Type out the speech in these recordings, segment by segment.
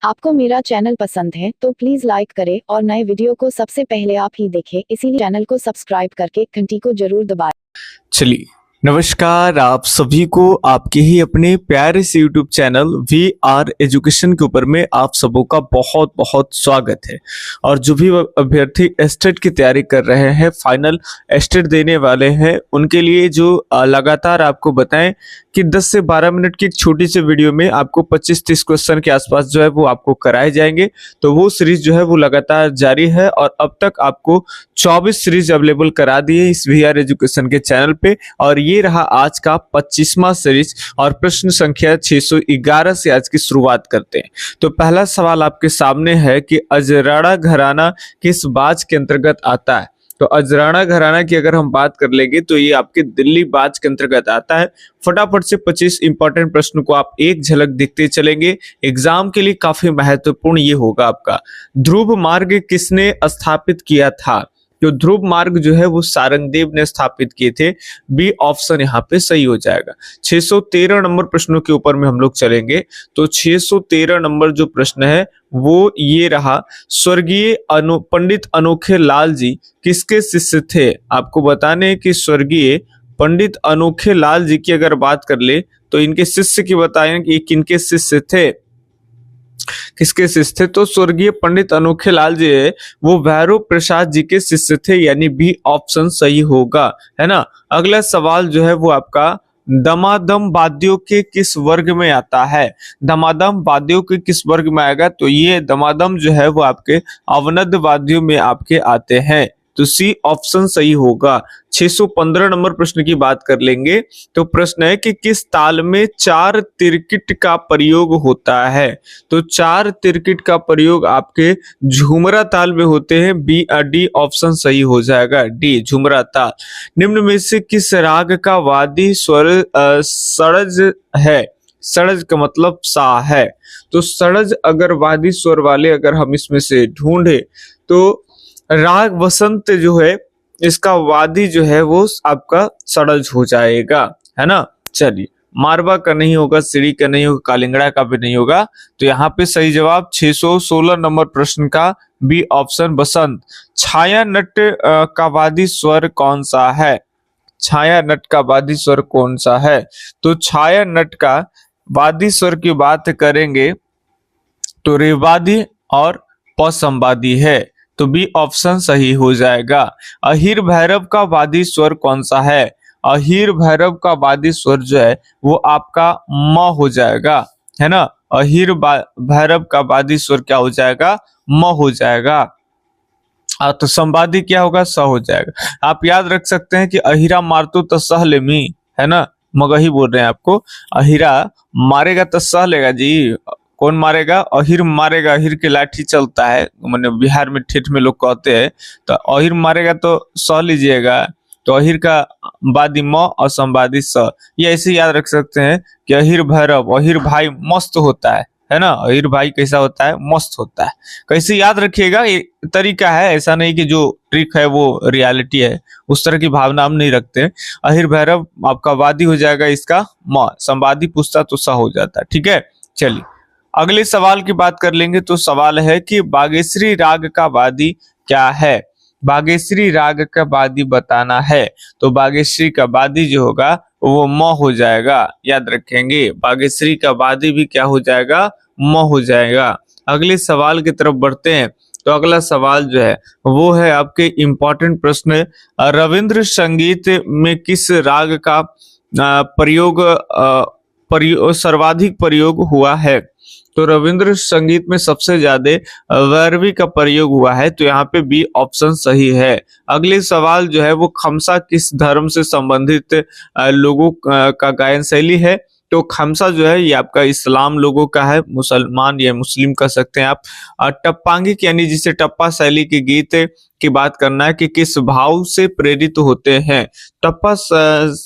आपको मेरा चैनल पसंद है तो प्लीज लाइक करें और नए वीडियो को सबसे पहले आप ही देखें, इसीलिए चैनल को सब्सक्राइब करके घंटी को जरूर दबाएं। चलिए, नमस्कार आप सभी को आपके ही अपने प्यारे से YouTube चैनल VR एजुकेशन के ऊपर में आप सबों का बहुत बहुत स्वागत है। और जो भी अभ्यर्थी एस्टेट की तैयारी कर रहे हैं, फाइनल एस्टेट देने वाले हैं, उनके लिए जो लगातार आपको बताएं कि 10 से 12 मिनट की एक छोटी सी वीडियो में आपको 25-30 क्वेश्चन के आसपास जो है वो आपको कराए जाएंगे। तो वो सीरीज जो है वो लगातार जारी है और अब तक आपको 24 सीरीज अवेलेबल करा दी है इस VR एजुकेशन के चैनल पे। और ये रहा आज का 25वां सीरीज और प्रश्न संख्या 611 से आज की शुरुआत करते हैं। तो पहला सवाल आपके सामने है कि अजराड़ा घराना किस बाज के अंतर्गत आता है। तो अजराड़ा घराना की अगर हम बात कर लेंगे तो ये आपके दिल्ली बाज के अंतर्गत आता है। फटाफट से 25 इंपॉर्टेंट प्रश्न को आप एक झलक देखते चलेंगे। एग्जाम के लिए काफी महत्वपूर्ण ये होगा आपका। ध्रुव मार्ग किसने स्थापित किया था। जो ध्रुव मार्ग जो है वो सारंगदेव ने स्थापित किए थे। बी ऑप्शन यहाँ पे सही हो जाएगा। 613 नंबर प्रश्नों के ऊपर में हम लोग चलेंगे। तो 613 नंबर जो प्रश्न है वो ये रहा, स्वर्गीय पंडित अनोखे लाल जी किसके शिष्य थे। आपको बताने कि स्वर्गीय पंडित अनोखे लाल जी की अगर बात कर ले तो इनके शिष्य की बताएं कि किनके शिष्य थे, किसके शिष्य थे। तो स्वर्गीय पंडित अनोखे लाल जी है वो भैरव प्रसाद जी के शिष्य थे, यानी बी ऑप्शन सही होगा, है ना। अगला सवाल जो है वो आपका दमादम वाद्यों के किस वर्ग में आता है। दमादम वाद्यों के किस वर्ग में आएगा। तो ये दमादम जो है वो आपके अवनद वाद्यों में आपके आते हैं। तो सी ऑप्शन सही होगा। 615 नंबर प्रश्न की बात कर लेंगे। तो प्रश्न है कि किस ताल में 4 तिरकिट का प्रयोग होता है। तो 4 तिरकिट का प्रयोग आपके झुमरा ताल में होते हैं। डी ऑप्शन सही हो जाएगा, डी झुमरा ताल। निम्न में से किस राग का वादी स्वर षड्ज है। षड्ज का मतलब सा है। तो षड्ज अगर वादी स्वर वाले अगर हम इसमें से ढूंढे तो राग वसंत जो है इसका वादी जो है वो आपका षड्ज हो जाएगा, है ना। चलिए, मारवा का नहीं होगा, सीढ़ी का नहीं होगा, कालिंगड़ा का भी नहीं होगा। तो यहाँ पे सही जवाब 616 नंबर प्रश्न का बी ऑप्शन बसंत। छाया नट का वादी स्वर कौन सा है। छाया नट का वादी स्वर कौन सा है। तो छाया नट का वादी स्वर की बात करेंगे तो रेवादी और पसंबादी है। तो बी ऑप्शन सही हो जाएगा। अहिर भैरव का वादी स्वर कौन सा है। अहिर भैरव का वादी स्वर जो है वो आपका म हो जाएगा, है ना। अहिर भैरव का वादी स्वर क्या हो जाएगा, म हो जाएगा। तो संवादी क्या होगा, स हो जाएगा। आप याद रख सकते हैं कि अहिरा मारतो तो सह लेमी, है ना। मगही बोल रहे हैं आपको। अहिरा मारेगा तो सह लेगा जी। कौन मारेगा, अहिर मारेगा। अहिर के लाठी चलता है, मैंने बिहार में ठेठ में लोग कहते हैं। तो अहिर मारेगा तो सह लीजिएगा। तो अहिर का वादी म और संवादी स। ये ऐसे याद रख सकते हैं कि अहिर भैरव, अहिर भाई मस्त होता है ना। अहिर भाई कैसा होता है, मस्त होता है। कैसे याद रखिएगा, ये तरीका है, ऐसा नहीं कि जो ट्रिक है वो रियलिटी है, उस तरह की भावना हम नहीं रखते। अहिर भैरव आपका वादी हो जाएगा, इसका म। संवादी पूछता तो स हो जाता है, ठीक है। चलिए, अगले सवाल की बात कर लेंगे। तो सवाल है कि बागेश्वरी राग का वादी क्या है। बागेश्वरी राग का वादी बताना है। तो बागेश्वरी का वादी जो होगा वो म हो जाएगा, याद रखेंगे। बागेश्वरी का वादी भी क्या हो जाएगा, म हो जाएगा। अगले सवाल की तरफ बढ़ते हैं। तो अगला सवाल जो है वो है आपके इंपॉर्टेंट प्रश्न, रविंद्र संगीत में किस राग का सर्वाधिक प्रयोग हुआ है। तो रविंद्र संगीत में सबसे ज्यादा वैरवी का प्रयोग हुआ है। तो यहाँ पे बी ऑप्शन सही है। अगले सवाल जो है वो खमसा किस धर्म से संबंधित लोगों का गायन शैली है। तो खमसा जो है ये आपका इस्लाम लोगों का है, मुसलमान या मुस्लिम कह सकते हैं आप। टप्पांगिक यानी जिसे टप्पा शैली के गीत की बात करना है कि किस भाव से प्रेरित होते हैं। टप्पा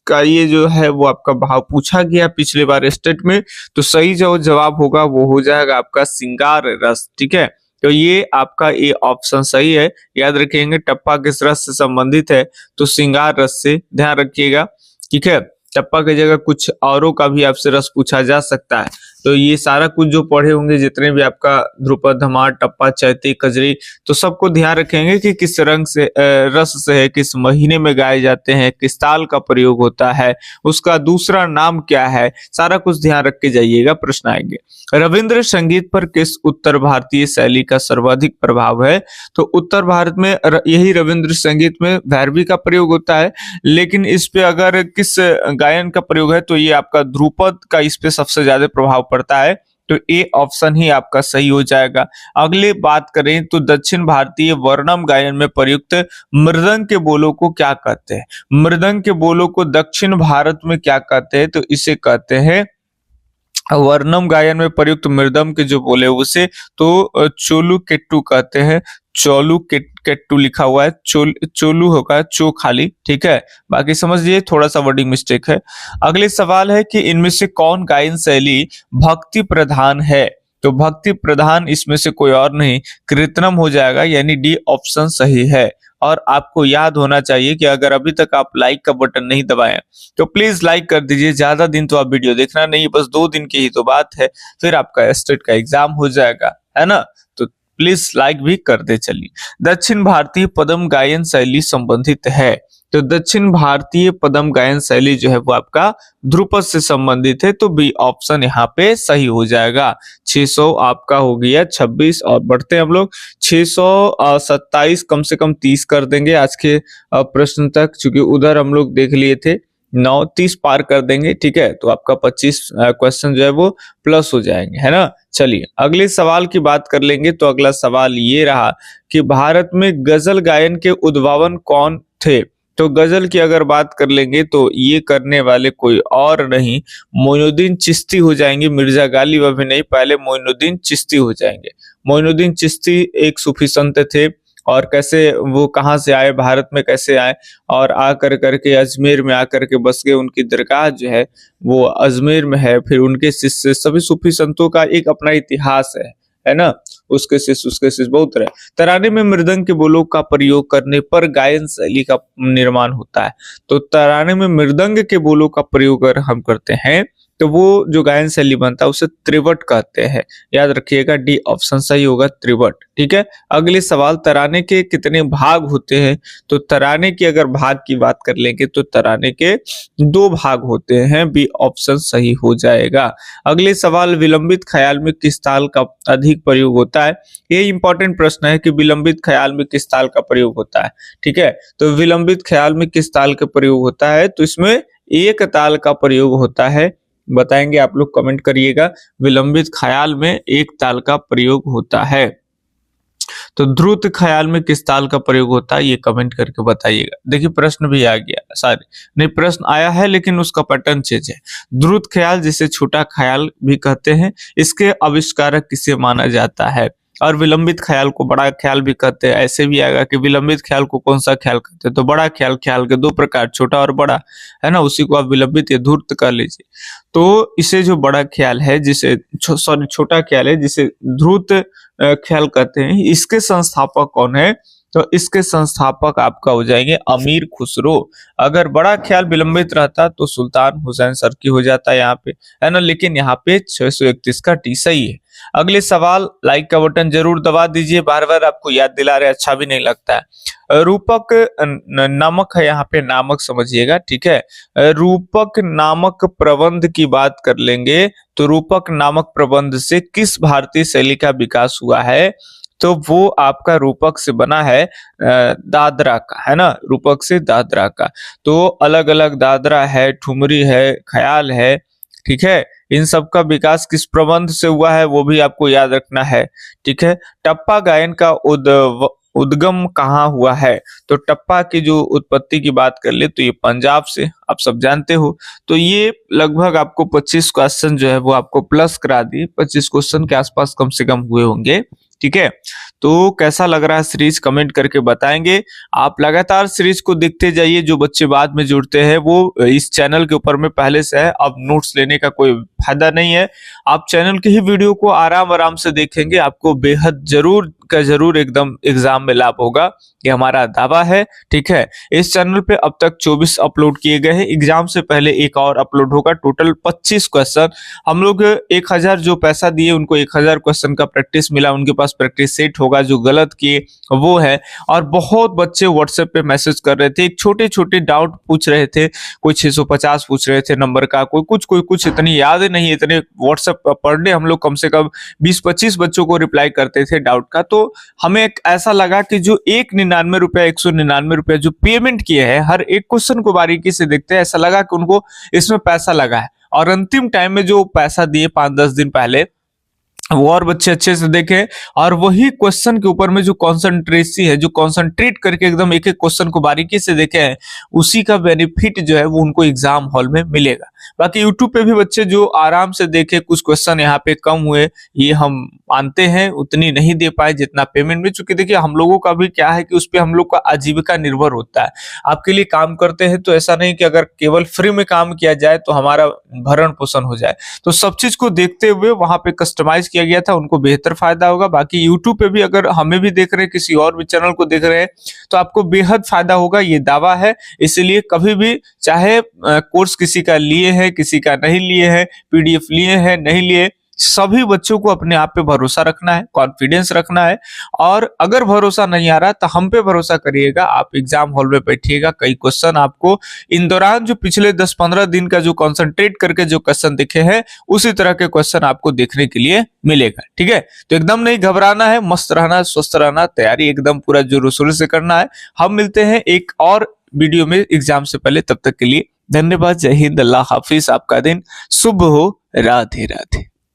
का ये जो है वो आपका भाव पूछा गया पिछले बार स्टेट में। तो सही जो जवाब होगा वो हो जाएगा आपका श्रृंगार रस, ठीक है। तो ये आपका ये ऑप्शन सही है। याद रखेंगे टप्पा किस रस से संबंधित है, तो श्रृंगार रस से, ध्यान रखिएगा, ठीक है। टप्पा की जगह कुछ औरों का भी आपसे रस पूछा जा सकता है। तो ये सारा कुछ जो पढ़े होंगे, जितने भी आपका ध्रुपद, धमार, टप्पा, चैती, कजरी, तो सबको ध्यान रखेंगे कि किस रंग से रस से है, किस महीने में गाए जाते हैं, किस ताल का प्रयोग होता है, उसका दूसरा नाम क्या है, सारा कुछ ध्यान रख के जाइएगा, प्रश्न आएंगे। रविंद्र संगीत पर किस उत्तर भारतीय शैली का सर्वाधिक प्रभाव है? तो उत्तर भारत में यही रविंद्र संगीत में भैरवी का प्रयोग होता है, लेकिन इस पे अगर किस गायन का प्रयोग है तो ये आपका ध्रुपद का इस पे सबसे ज्यादा प्रभाव पड़ता है। तो ए ऑप्शन ही आपका सही हो जाएगा। अगले बात करें तो दक्षिण भारतीय वर्णम गायन में प्रयुक्त मृदंग के बोलों को क्या कहते हैं? मृदंग के बोलों को दक्षिण भारत में क्या कहते हैं? तो इसे कहते हैं वर्णम गायन में प्रयुक्त मृदंग के जो बोले उसे तो चोलू केट्टू कहते हैं। चोलू केट्टू लिखा हुआ है, चोलू होगा चो खाली, ठीक है, बाकी समझिए, थोड़ा सा वर्डिंग मिस्टेक है। अगले सवाल है कि इनमें से कौन गायन शैली भक्ति प्रधान है? तो भक्ति प्रधान इसमें से कोई और नहीं, कीर्तनम हो जाएगा, यानी डी ऑप्शन सही है। और आपको याद होना चाहिए कि अगर अभी तक आप लाइक का बटन नहीं दबाएं तो प्लीज लाइक कर दीजिए। ज्यादा दिन तो आप वीडियो देखना नहीं, बस 2 दिन की ही तो बात है, फिर आपका स्टेट का एग्जाम हो जाएगा, है ना? तो प्लीज लाइक भी कर दे। चलिए, दक्षिण भारतीय पद्म गायन शैली संबंधित है। तो दक्षिण भारतीय पद्म गायन शैली जो है वो आपका ध्रुपद से संबंधित है, तो बी ऑप्शन यहाँ पे सही हो जाएगा। 600 आपका हो गया 26, और बढ़ते हैं हम लोग 627, कम से कम 30 कर देंगे आज के प्रश्न तक, क्योंकि उधर हम लोग देख लिए थे 9, 30 पार कर देंगे, ठीक है, तो आपका 25 क्वेश्चन जो है वो प्लस हो जाएंगे, है ना। चलिए अगले सवाल की बात कर लेंगे। तो अगला सवाल ये रहा कि भारत में गजल गायन के उद्भावन कौन थे? तो गजल की अगर बात कर लेंगे तो ये करने वाले कोई और नहीं, मोइनुद्दीन चिश्ती हो जाएंगे। मिर्जा गालिब अभी नहीं, पहले मोइनुद्दीन चिश्ती हो जाएंगे। मोइनुद्दीन चिश्ती एक सूफी संत थे, और कैसे वो कहाँ से आए, भारत में कैसे आए, और आकर करके अजमेर में आकर के बस गए। उनकी दरगाह जो है वो अजमेर में है। फिर उनके शिष्य, सभी सूफी संतों का एक अपना इतिहास है ना। उसके शिष्य बहुत रहे। तराने में मृदंग के बोलों का प्रयोग करने पर गायन शैली का निर्माण होता है। तो तराने में मृदंग के बोलों का प्रयोग अगर हम करते हैं तो वो जो गायन शैली बनता है उसे त्रिवट कहते हैं। याद रखिएगा, डी ऑप्शन सही होगा, त्रिवट, ठीक है। अगले सवाल, तराने के कितने भाग होते हैं? तो तराने की अगर भाग की बात कर लेंगे तो तराने के 2 भाग होते हैं, बी ऑप्शन सही हो जाएगा। अगले सवाल, विलंबित ख्याल में किस ताल का अधिक प्रयोग होता है? ये इंपॉर्टेंट प्रश्न है कि विलंबित ख्याल में किस ताल का प्रयोग होता है, ठीक है। तो विलंबित ख्याल में किस ताल का प्रयोग होता है? तो इसमें एक ताल का प्रयोग होता है, बताएंगे आप लोग, कमेंट करिएगा। विलंबित ख्याल में एक ताल का प्रयोग होता है। तो द्रुत ख्याल में किस ताल का प्रयोग होता है, ये कमेंट करके बताइएगा। देखिए प्रश्न भी आ गया, सॉरी नहीं, प्रश्न आया है लेकिन उसका पैटर्न चेंज है। द्रुत ख्याल जिसे छोटा ख्याल भी कहते हैं, इसके आविष्कारक किसे माना जाता है? और विलंबित ख्याल को बड़ा ख्याल भी कहते हैं। ऐसे भी आएगा कि विलंबित ख्याल को कौन सा ख्याल कहते हैं? तो बड़ा ख्याल, ख्याल के 2 प्रकार, छोटा और बड़ा, है ना, उसी को आप विलंबित या धूर्त कर लीजिए। तो इसे जो बड़ा ख्याल है, जिसे सॉरी छोटा ख्याल है, जिसे ध्रुत ख्याल कहते हैं, इसके संस्थापक कौन है? तो इसके संस्थापक आपका हो जाएंगे अमीर खुसरो। अगर बड़ा ख्याल विलंबित रहता तो सुल्तान हुसैन सरकी हो जाता यहाँ पे, है ना, लेकिन यहाँ पे 631 का टी सही है। अगले सवाल, लाइक का बटन जरूर दबा दीजिए, बार बार आपको याद दिला रहे, अच्छा भी नहीं लगता है। रूपक नामक है, यहाँ पे नामक समझिएगा, ठीक है। रूपक नामक प्रबंध की बात कर लेंगे तो रूपक नामक प्रबंध से किस भारतीय शैली का विकास हुआ है? तो वो आपका रूपक से बना है दादरा का, है ना, रूपक से दादरा का। तो अलग अलग दादरा है, ठुमरी है, ख्याल है, ठीक है। इन सब का विकास किस प्रबंध से हुआ है वो भी आपको याद रखना है, ठीक है। टप्पा गायन का उद्गम कहाँ हुआ है? तो टप्पा की जो उत्पत्ति की बात कर ले तो ये पंजाब से, आप सब जानते हो। तो ये लगभग आपको 25 क्वेश्चन जो है वो आपको प्लस करा दी, 25 क्वेश्चन के आसपास कम से कम हुए होंगे, ठीक है। तो कैसा लग रहा है सीरीज, कमेंट करके बताएंगे। आप लगातार सीरीज को देखते जाइए। जो बच्चे बाद में जुड़ते हैं वो इस चैनल के ऊपर में पहले से है, अब नोट्स लेने का कोई फायदा नहीं है। आप चैनल के ही वीडियो को आराम से देखेंगे, आपको बेहद जरूर आपका जरूर एकदम एग्जाम में लाभ होगा, ये हमारा दावा है। ठीक है, इस चैनल पे अब तक 24 अपलोड किए गए हैं, एग्जाम से पहले एक और अपलोड होगा। टोटल 25 क्वेश्चन, हम लोग 1000 जो पैसा दिए उनको 1000 क्वेश्चन का प्रैक्टिस मिला, उनके पास प्रैक्टिस सेट होगा, जो गलत किए वो है। और बहुत बच्चे व्हाट्सएप पे मैसेज कर रहे थे, छोटे छोटे डाउट पूछ रहे थे, कोई 650 पूछ रहे थे नंबर का, कोई कुछ इतनी याद नहीं, इतने व्हाट्सएप पर डे हम लोग कम से कम 20-25 बच्चों को रिप्लाई करते थे डाउट का। तो हमें ऐसा लगा कि जो 199 रुपया जो पेमेंट किए हैं, हर एक क्वेश्चन को बारीकी से देखते हैं, ऐसा लगा कि उनको इसमें पैसा लगा है। और अंतिम टाइम में जो पैसा दिए 5-10 दिन पहले, वो और बच्चे अच्छे से देखें और वही क्वेश्चन के ऊपर में जो कॉन्सेंट्रेसी है, जो कॉन्सेंट्रेट करके एकदम एक एक क्वेश्चन को बारीकी से देखे हैं, उसी का बेनिफिट जो है वो उनको एग्जाम हॉल में मिलेगा। बाकी यूट्यूब पे भी बच्चे जो आराम से देखे, कुछ क्वेश्चन यहाँ पे कम हुए, ये हम मानते हैं, उतनी नहीं दे पाए जितना पेमेंट में। चूंकि देखिए हम लोगों का भी क्या है कि उस पर हम लोग का आजीविका निर्भर होता है। आपके लिए काम करते हैं तो ऐसा नहीं कि अगर केवल फ्री में काम किया जाए तो हमारा भरण पोषण हो जाए। तो सब चीज को देखते हुए वहां पे कस्टमाइज किया गया था, उनको बेहतर फायदा होगा। बाकी यूट्यूब पे भी अगर हमें भी देख रहे हैं, किसी और भी चैनल को देख रहे हैं, तो आपको बेहद फायदा होगा, ये दावा है। इसलिए कभी भी, चाहे कोर्स किसी का लिए है, किसी का नहीं लिए है, पीडीएफ लिए है, नहीं लिए, सभी बच्चों को अपने आप पे भरोसा रखना है, कॉन्फिडेंस रखना है। और अगर भरोसा नहीं आ रहा तो हम पे भरोसा करिएगा, आप एग्जाम हॉल में बैठिएगा, कई क्वेश्चन आपको इन दौरान जो पिछले 10-15 दिन का जो कंसंट्रेट करके जो क्वेश्चन दिखे हैं, उसी तरह के क्वेश्चन आपको देखने के लिए मिलेगा। ठीक है, तो एकदम नहीं घबराना है, मस्त रहना, स्वस्थ रहना, तैयारी एकदम पूरा जोरों शोरों से करना है। हम मिलते हैं एक और वीडियो में एग्जाम से पहले, तब तक के लिए धन्यवाद। जय हिंद, अल्लाह हाफिज, आपका दिन शुभ हो, राधे राधे।